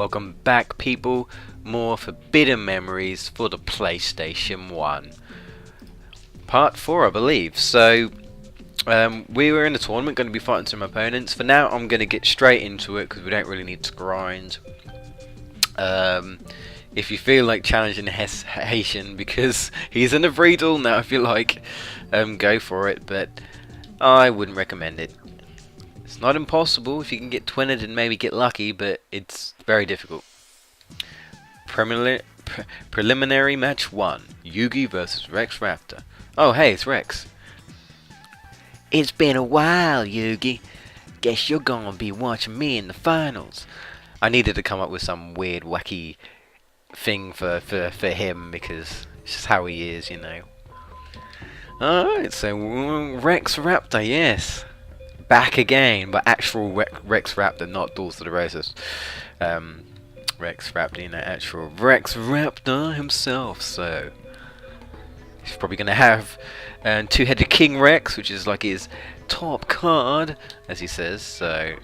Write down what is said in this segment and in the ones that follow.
Welcome back, people. More Forbidden Memories for the PlayStation 1. Part 4, I believe. So, we were in the tournament, going to be fighting some opponents. For now, I'm going to get straight into it, because we don't really need to grind. If you feel like challenging Haitian, because he's in a free duel now, if you like, go for it, but I wouldn't recommend it. It's not impossible if you can get twined and maybe get lucky, but it's very difficult. Preliminary match 1. Yugi versus Rex Raptor. Oh, hey, it's Rex. It's been a while, Yugi. Guess you're gonna be watching me in the finals. I needed to come up with some weird, wacky thing for him, because it's just how he is, you know. Alright, so Rex Raptor, yes. Back again, but actual Rex Raptor, not Duel of the Roses. Rex Raptor, you know, actual Rex Raptor himself. So he's probably gonna have two-headed King Rex, which is like his top card, as he says. So,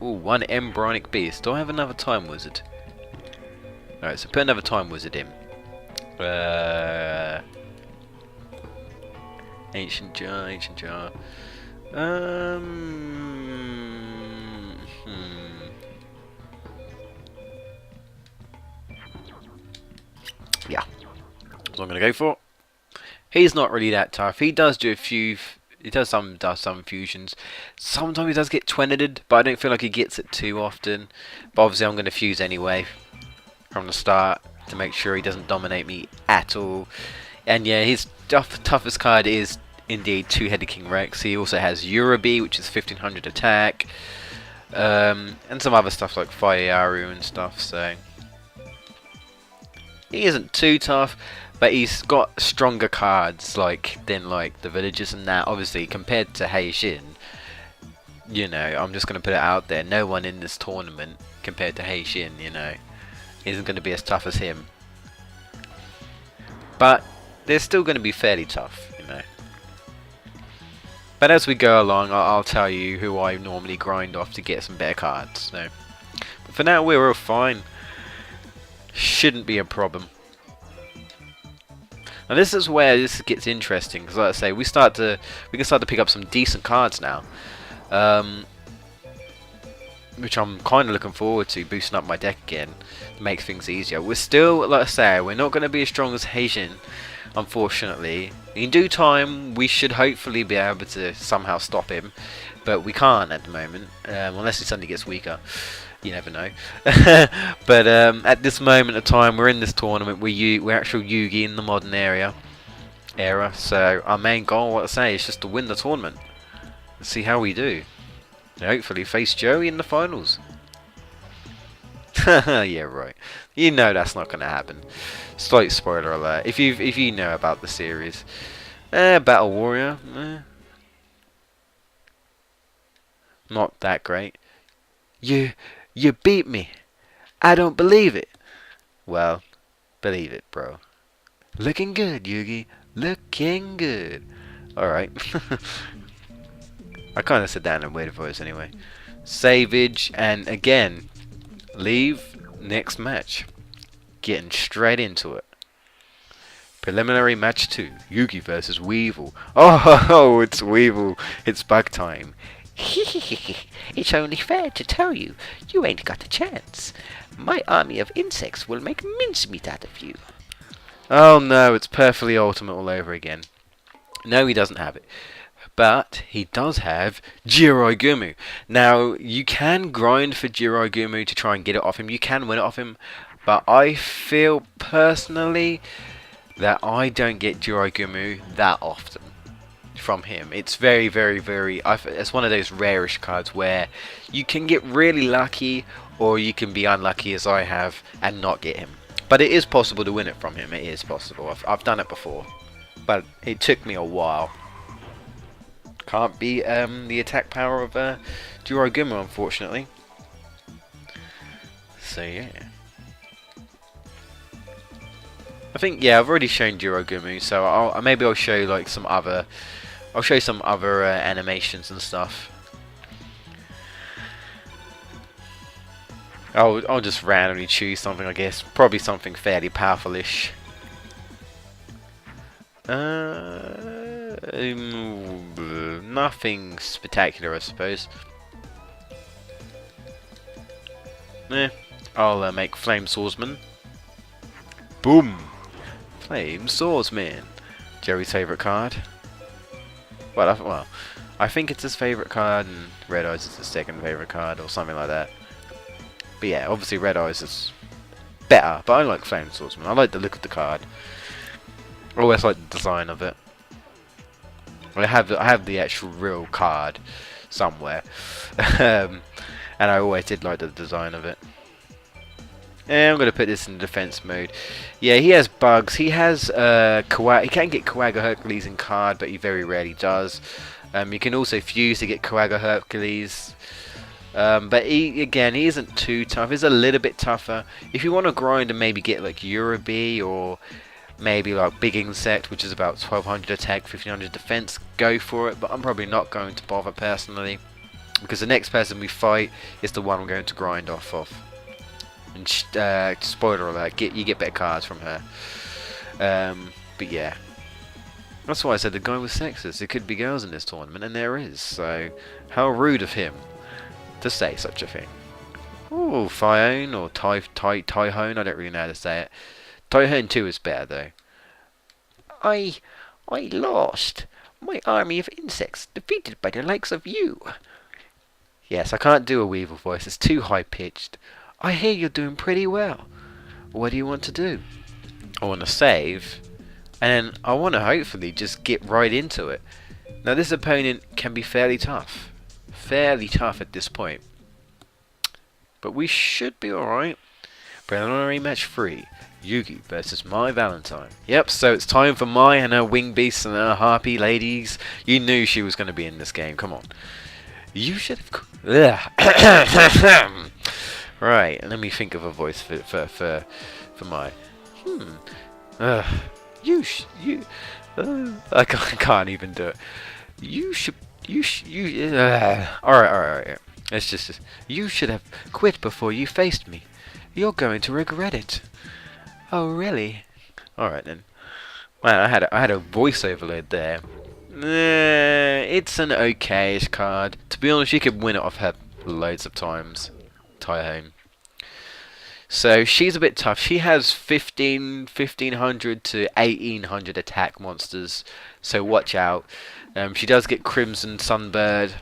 ooh, one embryonic beast. Do I have another time wizard? Alright, so put another time wizard in. Ancient jar. Yeah, that's what I'm gonna go for. He's not really that tough. He does do a few. He does some fusions. Sometimes he does get twined, but I don't feel like he gets it too often. But obviously, I'm gonna fuse anyway from the start to make sure he doesn't dominate me at all. And yeah, his toughest card is indeed two-headed King Rex. He also has Urabi, which is 1500 attack, and some other stuff like Firearu and stuff. So he isn't too tough, but he's got stronger cards than the villagers and that. Obviously, compared to Heishin, you know, I'm just gonna put it out there. No one in this tournament compared to Heishin, you know, isn't going to be as tough as him. But they're still going to be fairly tough, you know. But as we go along, I'll tell you who I normally grind off to get some better cards. So, but for now, we're all fine. Shouldn't be a problem. Now this is where this gets interesting, because like I say, we can start to pick up some decent cards now, which I'm kind of looking forward to, boosting up my deck again to make things easier. We're still, like I say, we're not going to be as strong as Haitian, unfortunately. In due time, we should hopefully be able to somehow stop him, but we can't at the moment, unless he suddenly gets weaker. You never know. But at this moment of time, we're in this tournament. We're actual Yugi in the modern era. So our main goal, what I say, is just to win the tournament. Let's see how we do. And hopefully face Joey in the finals. Yeah, right. You know that's not going to happen. Slight spoiler alert. If you know about the series, Battle Warrior, not that great. You beat me. I don't believe it. Well, believe it, bro. Looking good, Yugi. Looking good. Alright. I kind of said that in a weird voice anyway. Savage, and again, leave next match. Getting straight into it. Preliminary match 2. Yugi versus Weevil. Oh, it's Weevil. It's bug time. It's only fair to tell you, you ain't got a chance. My army of insects will make mincemeat out of you. Oh no, it's Perfectly Ultimate all over again. No, he doesn't have it. But he does have Jiraiya. Now, you can grind for Jiraiya to try and get it off him. You can win it off him. But I feel personally that I don't get Jiraiya that often from him. It's very, very, very... it's one of those rarish cards where you can get really lucky, or you can be unlucky as I have and not get him. But it is possible to win it from him. It is possible. I've done it before. But it took me a while. Can't beat the attack power of Jiraiya, unfortunately. So yeah. I think, yeah, I've already shown Jiraiya, so maybe I'll show like some other... I'll show you some other animations and stuff. I'll just randomly choose something, I guess. Probably something fairly powerful-ish. Nothing spectacular, I suppose. I'll make Flame Swordsman. Boom! Flame Swordsman. Jerry's favourite card. Well, I think it's his favourite card, and Red Eyes is his second favourite card, or something like that. But yeah, obviously Red Eyes is better, but I like Flame Swordsman. I like the look of the card. I always like the design of it. I have the actual real card somewhere, and I always did like the design of it. And I'm gonna put this in defense mode. Yeah, he has bugs. He has he can get Kawaga Hercules in card, but he very rarely does. You can also fuse to get Kawaga Hercules. But he isn't too tough. He's a little bit tougher. If you want to grind and maybe get like Eurobe or maybe like Big Insect, which is about 1200 attack, 1500 defense, go for it. But I'm probably not going to bother personally, because the next person we fight is the one I'm going to grind off of. And spoiler alert, you get better cards from her. But yeah, that's why I said the guy was sexist. There could be girls in this tournament, and there is. So how rude of him to say such a thing. Ooh, Thione or Tyhone, I don't really know how to say it. Tyhone 2 is better though. I lost. My army of insects defeated by the likes of you. Yes, I can't do a Weevil voice. It's too high pitched. I hear you're doing pretty well. What do you want to do? I want to save, and then I want to hopefully just get right into it. Now this opponent can be fairly tough at this point, but we should be alright. Preliminary match 3, Yugi versus Mai Valentine. Yep, so it's time for Mai and her wing beasts and her harpy ladies. You knew she was going to be in this game, come on. You should have... Right, let me think of a voice for Mai. I can't even do it. Alright. It's just, you should have quit before you faced me. You're going to regret it. Oh, really? Alright then. Man, I had a voice overload there. It's an okay-ish card. To be honest, you could win it off her loads of times. Tyhone. So she's a bit tough. She has 1500 to 1800 attack monsters, so watch out. She does get Crimson Sunbird,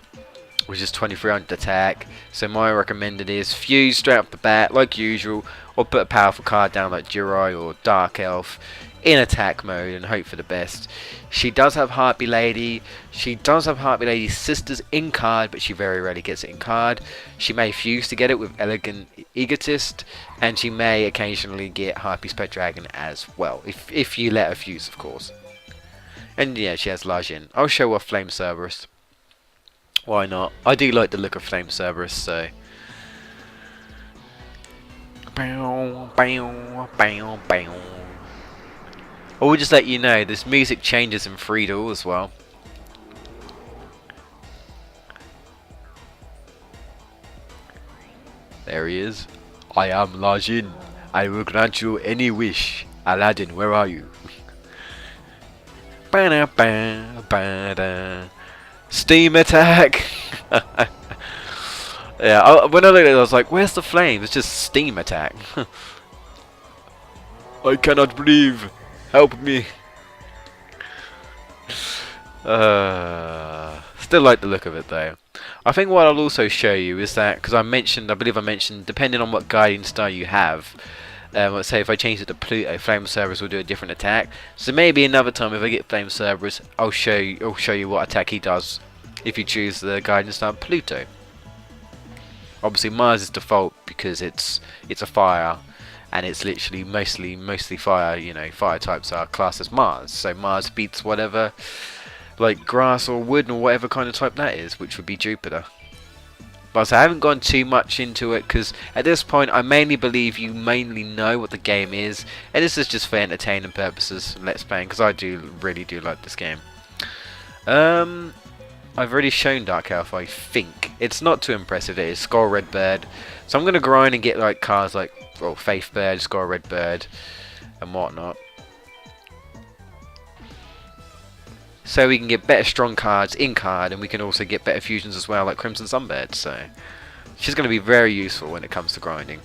which is 2300 attack. So my recommended is fuse straight off the bat like usual, or put a powerful card down like Jirai or Dark Elf in attack mode and hope for the best. She does have Harpy Lady. She does have Harpy Lady's sisters in card, but she very rarely gets it in card. She may fuse to get it with Elegant Egotist, and she may occasionally get Harpy's Pet Dragon as well, if you let her fuse, of course. And yeah, she has Lajin. I'll show off Flame Cerberus. Why not? I do like the look of Flame Cerberus, so... I will just let you know, this music changes in free duel as well. There he is. I am Lajin. I will grant you any wish. Aladdin, where are you? Steam attack! Yeah, when I looked at it, I was like, where's the flame? It's just steam attack. I cannot breathe. Help me. Still like the look of it though. I think what I'll also show you is that, because I believe I mentioned, depending on what guiding star you have, let's say if I change it to Pluto, Flame Cerberus will do a different attack. So maybe another time if I get Flame Cerberus, I'll show you what attack he does if you choose the guiding star Pluto. Obviously Mars is default because it's a fire. And it's literally mostly fire, you know, fire types are classed as Mars. So Mars beats whatever, like grass or wood or whatever kind of type that is, which would be Jupiter. But I haven't gone too much into it because at this point I mainly believe you mainly know what the game is. And this is just for entertaining purposes, Let's Play, because I really do like this game. I I've already shown Dark Elf, I think. It's not too impressive, it is Skull Red Bird. So I'm going to grind and get like cards like, well, Faith Bird, Skull Red Bird, and whatnot. So we can get better strong cards in card, and we can also get better fusions as well, like Crimson Sunbird. So she's going to be very useful when it comes to grinding.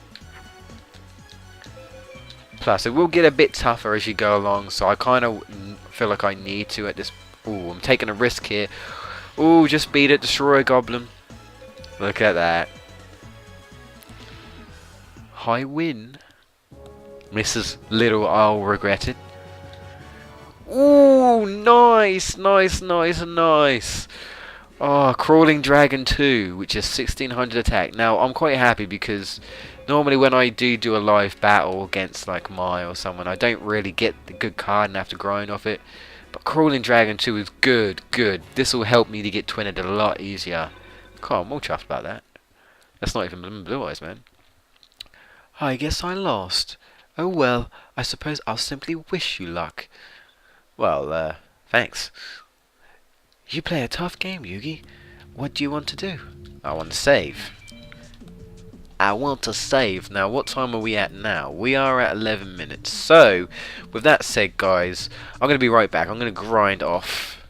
Plus, it will get a bit tougher as you go along, so I kind of feel like I need to at this. Ooh, I'm taking a risk here. Ooh, just beat it, destroy a goblin. Look at that. High win. Misses little, I'll regret it. Ooh, nice, nice, nice, nice. Oh, Crawling Dragon 2, which is 1600 attack. Now, I'm quite happy because normally when I do a live battle against like Mai or someone, I don't really get the good card and have to grind off it. But Crawling Dragon 2 is good, good. This will help me to get twined a lot easier. God, I'm all chuffed about that. That's not even Blue Eyes, man. I guess I lost. Oh well, I suppose I'll simply wish you luck. Well, thanks. You play a tough game, Yugi. What do you want to do? I want to save. I want to save. Now, what time are we at now? We are at 11 minutes. So, with that said, guys, I'm going to be right back. I'm going to grind off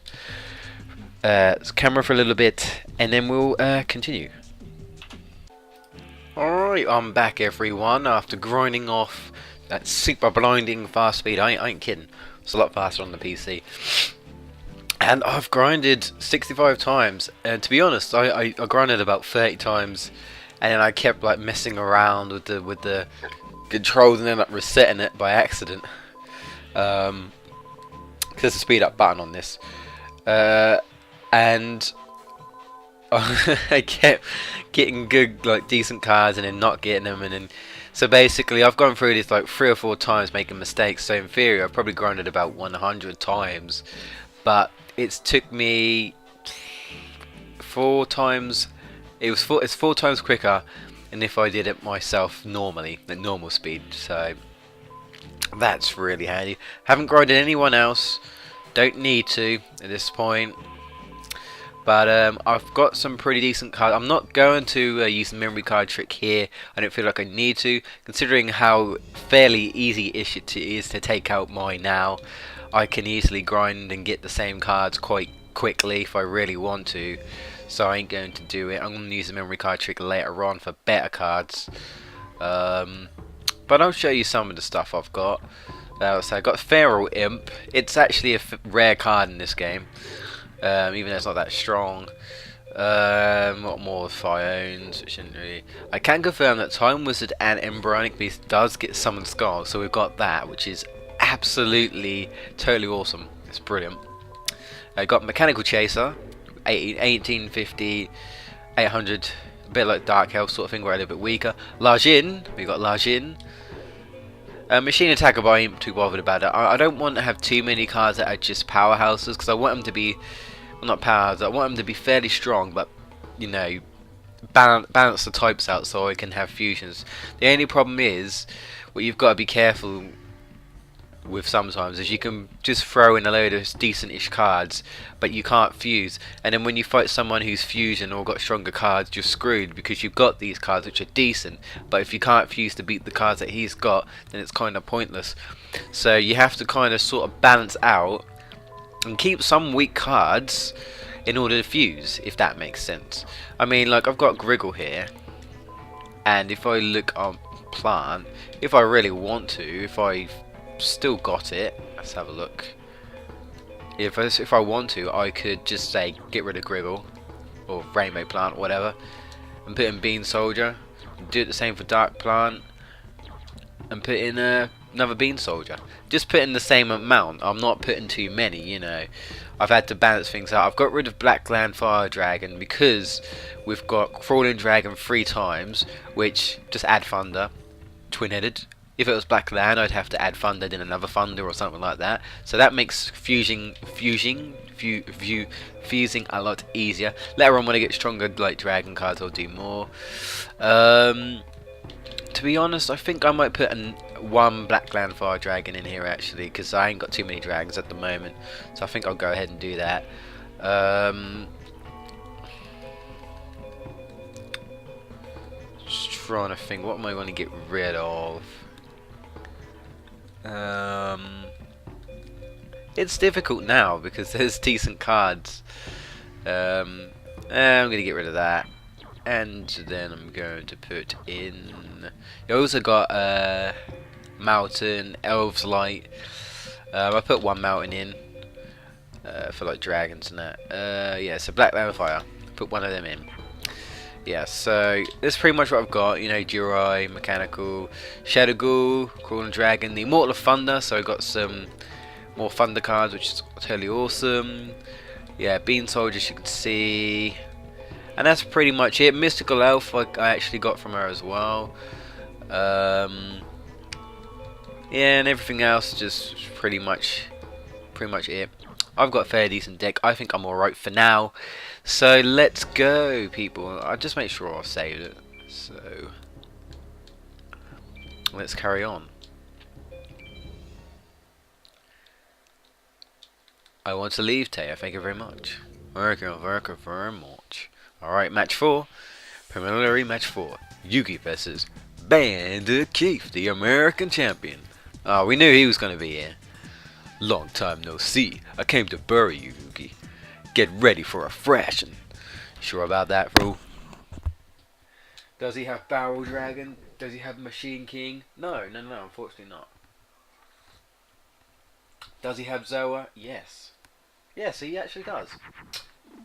camera for a little bit, and then we'll continue. Alright, I'm back, everyone, after grinding off that super blinding fast speed. I ain't kidding. It's a lot faster on the PC. And I've grinded 65 times. And to be honest, I grinded about 30 times. And then I kept like messing around with the controls and then like resetting it by accident. Because there's a speed up button on this. And I kept getting good, like decent cards and then not getting them. And then so basically I've gone through this like 3 or 4 times making mistakes. So in theory I've probably grinded about 100 times. But it's took me 4 times. It's 4 times quicker than if I did it myself normally at normal speed. So that's really handy. Haven't grinded anyone else. Don't need to at this point. But I've got some pretty decent cards. I'm not going to use the memory card trick here. I don't feel like I need to, considering how fairly easy-ish it is to take out Mai now. I can easily grind and get the same cards quite quickly if I really want to. So I ain't going to do it. I'm going to use the memory card trick later on for better cards. But I'll show you some of the stuff I've got. So I got Feral Imp. It's actually a rare card in this game. Even though it's not that strong. What more Fiones? Shouldn't really. I can confirm that Time Wizard and Embryonic Beast does get summoned Skull, so we've got that, which is absolutely totally awesome. It's brilliant. I got Mechanical Chaser, 1850, 800, a bit like Dark Elf sort of thing, where a little bit weaker. Lajin, we got Lajin. Machine Attacker, but I ain't too bothered about it. I don't want to have too many cards that are just powerhouses, because I want them to be, well, not powerhouses, I want them to be fairly strong, but, you know, balance the types out so I can have fusions. The only problem is, what you've got to be careful with sometimes is you can just throw in a load of decent-ish cards, but you can't fuse, and then when you fight someone who's fusion or got stronger cards, you're screwed because you've got these cards which are decent, but if you can't fuse to beat the cards that he's got, then it's kind of pointless. So you have to kind of sort of balance out and keep some weak cards in order to fuse, if that makes sense. I mean, like, I've got Griggle here, and if I look on plant, if I really want to, if I still got it, let's have a look. If I want to, I could just say get rid of Griggle or Rainbow Plant, whatever, and put in Bean Soldier. Do it the same for Dark Plant and put in another Bean Soldier. Just put in the same amount. I'm not putting too many, you know. I've had to balance things out. I've got rid of Blackland Fire Dragon because we've got Crawling Dragon 3 times, which just add Thunder, twin-headed. If it was Black Land, I'd have to add Thunder, then another Thunder or something like that. So that makes fusing a lot easier. Later on, when I get stronger, like Dragon cards, I'll do more. To be honest, I think I might put one Black Land Fire Dragon in here actually, because I ain't got too many dragons at the moment. So I think I'll go ahead and do that. trying to think, what am I going to get rid of? It's difficult now because there's decent cards. I'm going to get rid of that. And then I'm going to put in... You also got Mountain, Elves Light. I put one Mountain in for like dragons and that. Yeah, so Black Land Fire. Put one of them in. Yeah, so that's pretty much what I've got. You know, Jirai, Mechanical, Shadow Ghoul, Crawling Dragon, the Immortal of Thunder. So I got some more Thunder cards, which is totally awesome. Yeah, Bean Soldier, as you can see. And that's pretty much it. Mystical Elf, I actually got from her as well. Yeah, and everything else just pretty much it. I've got a fairly decent deck. I think I'm alright for now. So let's go, people. I'll just make sure I've saved it. So let's carry on. I want to leave, Taya. Thank you very much. Thank you very much. Alright, match 4. Preliminary match 4. Yugi versus Bandit Keith, the American champion. Oh, we knew he was going to be here. Long time no see. I came to bury you, Yugi. Get ready for a thrashing. Sure about that, bro? Does he have Barrel Dragon? Does he have Machine King? No, unfortunately not. Does he have Zoa? Yes. Yes, he actually does.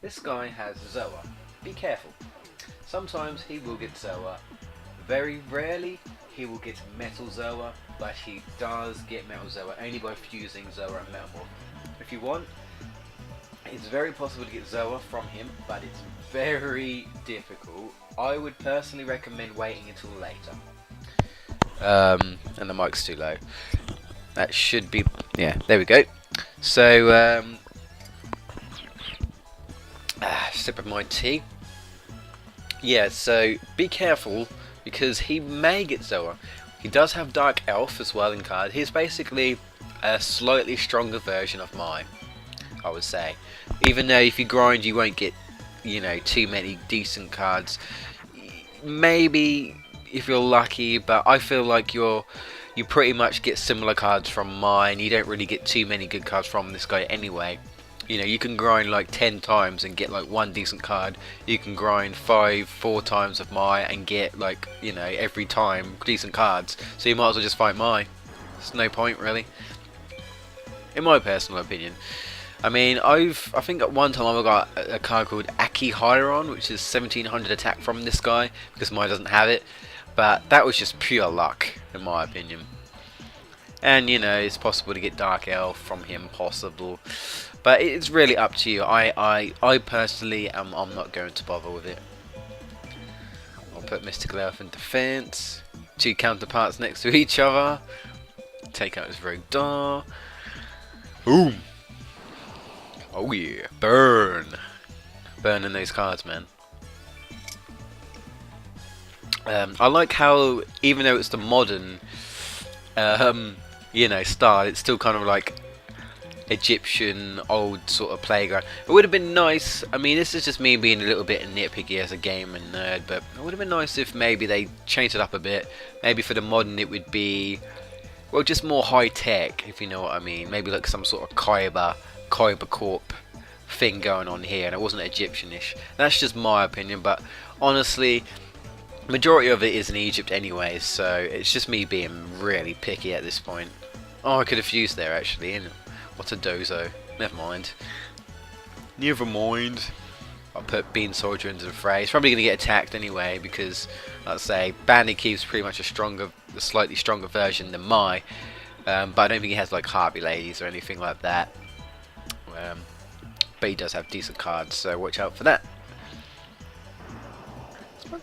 This guy has Zoa. Be careful. Sometimes he will get Zoa. Very rarely he will get Metal Zoa, but he does get Metal Zoa only by fusing Zoa and Metamorph. If you want, it's very possible to get Zoa from him, but it's very difficult. I would personally recommend waiting until later. And the mic's too low. That should be... Yeah, there we go. So, sip of my tea. Yeah, so be careful because he may get Zoa. He does have Dark Elf as well in card. He's basically a slightly stronger version of Mai, I would say. Even though if you grind you won't get, you know, too many decent cards. Maybe if you're lucky, but I feel like you pretty much get similar cards from Mai and you don't really get too many good cards from this guy anyway. You know, you can grind like 10 times and get like one decent card. You can grind 4 times of Mai and get like, you know, every time decent cards. So you might as well just fight Mai. There's no point really, in my personal opinion. I mean, I think at one time I got a card called Aki Hieron, which is 1700 attack from this guy because Mai doesn't have it. But that was just pure luck, in my opinion. And you know, it's possible to get Dark Elf from him, possible. But it's really up to you. I personally I'm not going to bother with it. I'll put Mystical Elf in defense. 2 counterparts next to each other. Take out his Rogue Dar. Boom. Oh yeah, burn. Burning those cards, man. I like how, even though it's the modern, you know, style, it's still kind of like Egyptian old sort of playground. It would have been nice. I mean, this is just me being a little bit nitpicky as a gamer nerd, but it would have been nice if maybe they changed it up a bit. Maybe for the modern it would be, well, just more high tech, if you know what I mean. Maybe like some sort of Kaiba Corp thing going on here, and it wasn't Egyptianish. That's just my opinion, but honestly, majority of it is in Egypt anyway, so it's just me being really picky at this point. Oh, I could have fused there actually. What a dozo. Never mind. Never mind. I'll put Bean Soldier into the fray. He's probably going to get attacked anyway because, let's say, Bandit Keith's pretty much a slightly stronger version than Mai. But I don't think he has like Harpy Ladies or anything like that. But he does have decent cards, so watch out for that.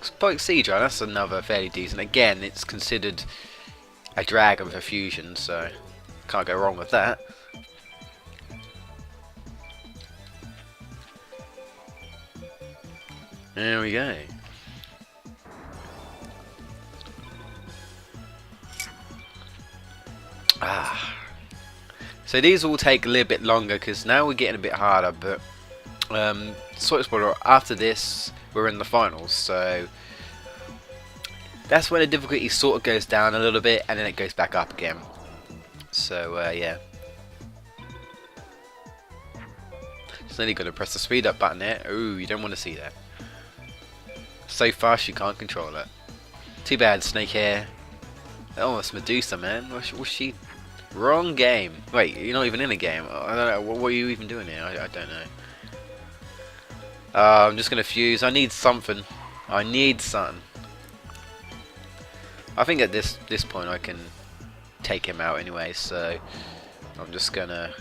Spike Seedra, that's another fairly decent. Again, it's considered a dragon for fusion, so can't go wrong with that. There we go. So these all take a little bit longer because now we're getting a bit harder, but sort of spoiler, after this we're in the finals, so That's when the difficulty sort of goes down a little bit, and then it goes back up again. So yeah. Just nearly gonna press the speed up button there. Ooh, you don't want to see that. So fast you can't control it. Too bad, Snake Hair. Oh, it's Medusa, man. What's she? Wrong game. Wait, you're not even in a game. I don't know. What are you even doing here? I don't know. I'm just gonna fuse. I need something. I need something. I think at this point I can take him out anyway. So I'm just gonna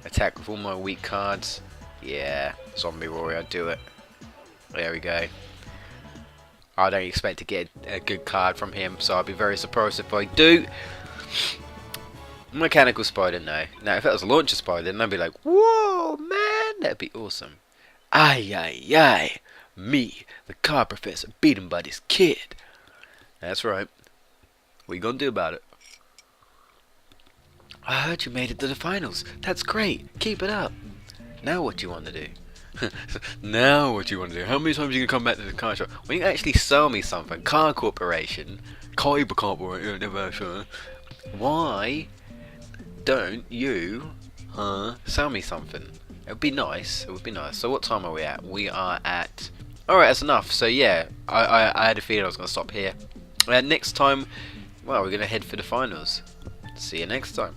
attack with all my weak cards. Yeah, Zombie Warrior, do it. There we go. I don't expect to get a good card from him, so I'll be very surprised if I do. Mechanical Spider, no. Now, if it was a Launcher Spider, then I'd be like, whoa, man, that'd be awesome. Aye, aye, aye. Me, the card professor, beaten by this kid. That's right. What you gonna do about it? I heard you made it to the finals. That's great. Keep it up. Now what do you want to do? Now what do you want to do? How many times are you going to come back to the card shop? When you actually sell me something, Card Corporation, Kaiba Corporation, why don't you sell me something? It would be nice. It would be nice. So what time are we at? We are at... Alright, that's enough. So yeah, I had a feeling I was going to stop here. Next time, well, we're going to head for the finals. See you next time.